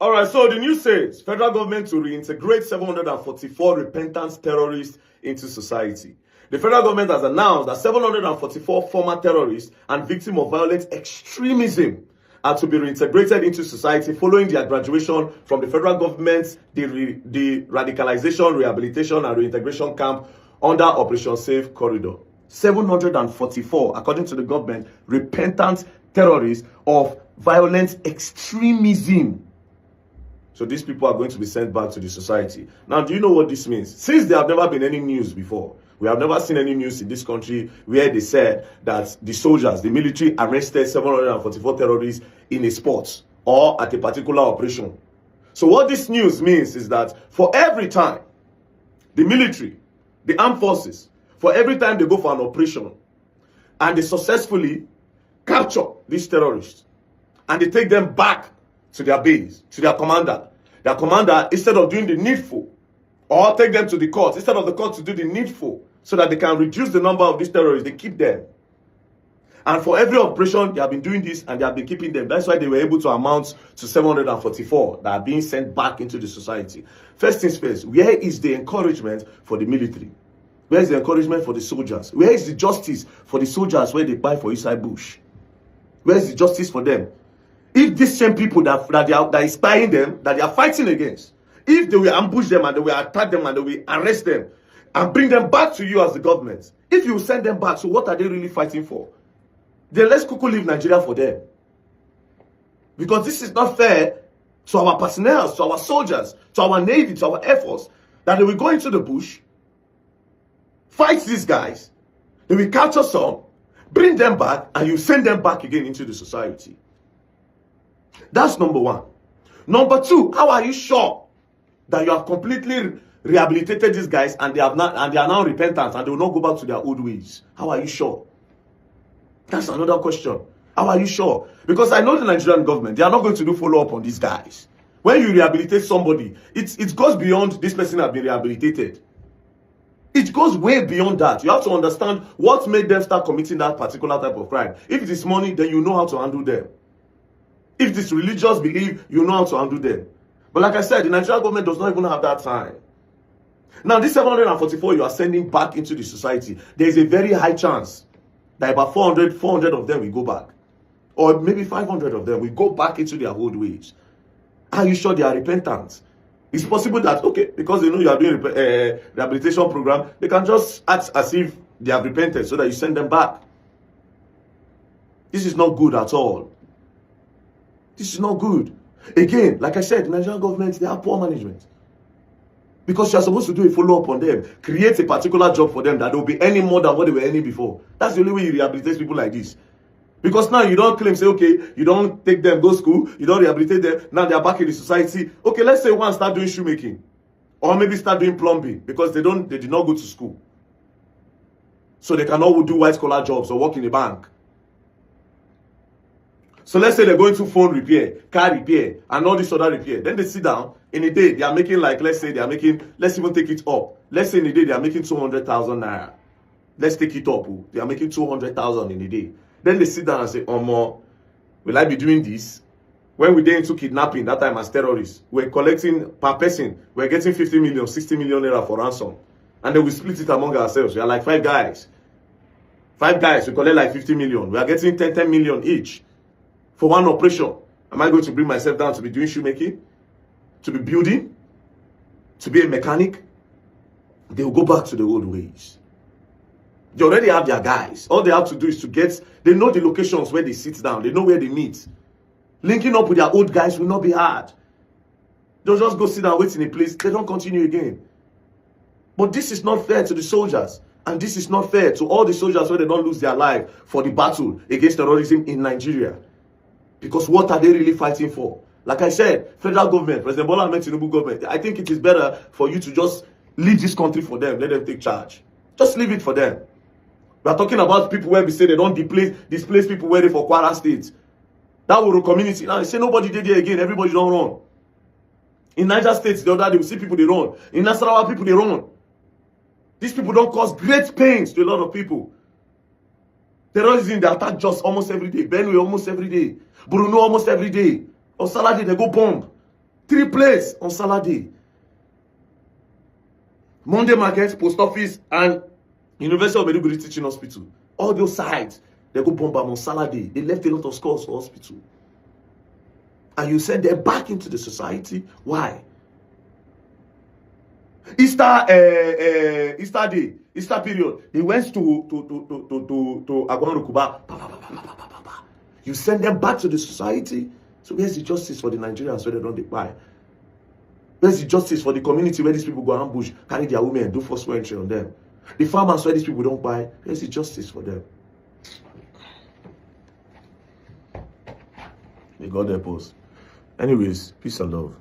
All right, so the news says federal government to reintegrate 744 repentant terrorists into society. The federal government has announced that 744 former terrorists and victims of violent extremism are to be reintegrated into society following their graduation from the federal government's radicalization, rehabilitation, and reintegration camp under Operation Safe Corridor. 744, according to the government, repentant terrorists of violent extremism. So these people are going to be sent back to the society. Now, do you know what this means? Since there have never been any news before, we have never seen any news in this country where they said that the soldiers, the military, arrested 744 terrorists in a spot or at a particular operation. So what this news means is that for every time the military, the armed forces, for every time they go for an operation and they successfully capture these terrorists and they take them back to their base, to their commander, instead of doing the needful, or take them to the court, instead of the court to do the needful, so that they can reduce the number of these terrorists, they keep them. And for every operation, they have been doing this and they have been keeping them. That's why they were able to amount to 744 that are being sent back into the society. First things first, where is the encouragement for the military? Where is the encouragement for the soldiers? Where is the justice for the soldiers where they buy for inside bush? Where is the justice for them? If these same people that is spying them, that they are fighting against, if they will ambush them and they will attack them and they will arrest them and bring them back to you as the government, if you send them back, so what are they really fighting for? Then let's quickly leave Nigeria for them. Because this is not fair to our personnel, to our soldiers, to our Navy, to our Air Force, that they will go into the bush, fight these guys, they will capture some, bring them back, and you send them back again into the society. That's number one. Number two, how are you sure that you have completely rehabilitated these guys and they are now repentant and they will not go back to their old ways? How are you sure? That's another question. How are you sure? Because I know the Nigerian government, they are not going to do follow-up on these guys. When you rehabilitate somebody, it goes beyond this person has been rehabilitated. It goes way beyond that. You have to understand what made them start committing that particular type of crime. If it is money, then you know how to handle them. If it is religious belief, you know how to handle them. But like I said, the Nigerian government does not even have that time. Now, this 744 you are sending back into the society, there is a very high chance that about 400 of them will go back. Or maybe 500 of them will go back into their old ways. Are you sure they are repentant? It's possible that, okay, because they know you are doing a rehabilitation program, they can just act as if they have repented so that you send them back. This is not good at all. This is not good. Again, like I said, the Nigerian government, they have poor management. Because you are supposed to do a follow-up on them, create a particular job for them that they will be earning more than what they were earning before. That's the only way you rehabilitate people like this. Because now you don't claim, say, okay, you don't take them, go school, you don't rehabilitate them, now they are back in the society. Okay, let's say one start doing shoemaking. Or maybe start doing plumbing because they did not go to school. So they cannot do white-collar jobs or work in a bank. So let's say they're going to phone repair, car repair, and all this other repair. Then they sit down. In a day, they are making like, let's say they are making, let's even take it up. Let's say in a day, they are making 200,000 naira. Let's take it up. They are making 200,000 in a day. Then they sit down and say, will I be doing this? When we went into kidnapping, that time as terrorists, we're collecting per person, we're getting 50 million, 60 million naira for ransom. And then we split it among ourselves. We are like 5 guys. 5 guys, we collect like 50 million. We are getting 10 million each. For one operation, am I going to bring myself down to be doing shoemaking? To be building? To be a mechanic? They will go back to the old ways. They already have their guys. All they have to do is they know the locations where they sit down. They know where they meet. Linking up with their old guys will not be hard. They'll just go sit down, wait in a place. They don't continue again. But this is not fair to the soldiers. And this is not fair to all the soldiers where they don't lose their life for the battle against terrorism in Nigeria. Because what are they really fighting for? Like I said, federal government, President Bola Ahmed Tinubu government, I think it is better for you to just leave this country for them. Let them take charge. Just leave it for them. We are talking about people where we say they don't displace people where they for Kwara State. That Woro community. Now they say nobody did there again. Everybody don't run. In Niger State, the other day, we see people they run. In Nasarawa, people they run. These people don't cause great pains to a lot of people. Terrorism, they attack just almost every day. Benue almost every day. Bruno almost every day. Or Saladi, they go bomb. 3 places on Salah Day. Monday Market, Post Office, and University of Maiduguri Teaching Hospital. All those sides, they go bomb on Salah Day. They left a lot of scores for hospital. And you send them back into the society. Why? Easter Day, Easter period. He went to Agwan Rukuba. You send them back to the society. So where's the justice for the Nigerians where they don't buy? Where's the justice for the community where these people go ambush, carry their women and do forced entry on them? The farmers where these people don't buy, where's the justice for them? May God help us. Anyways, peace and love.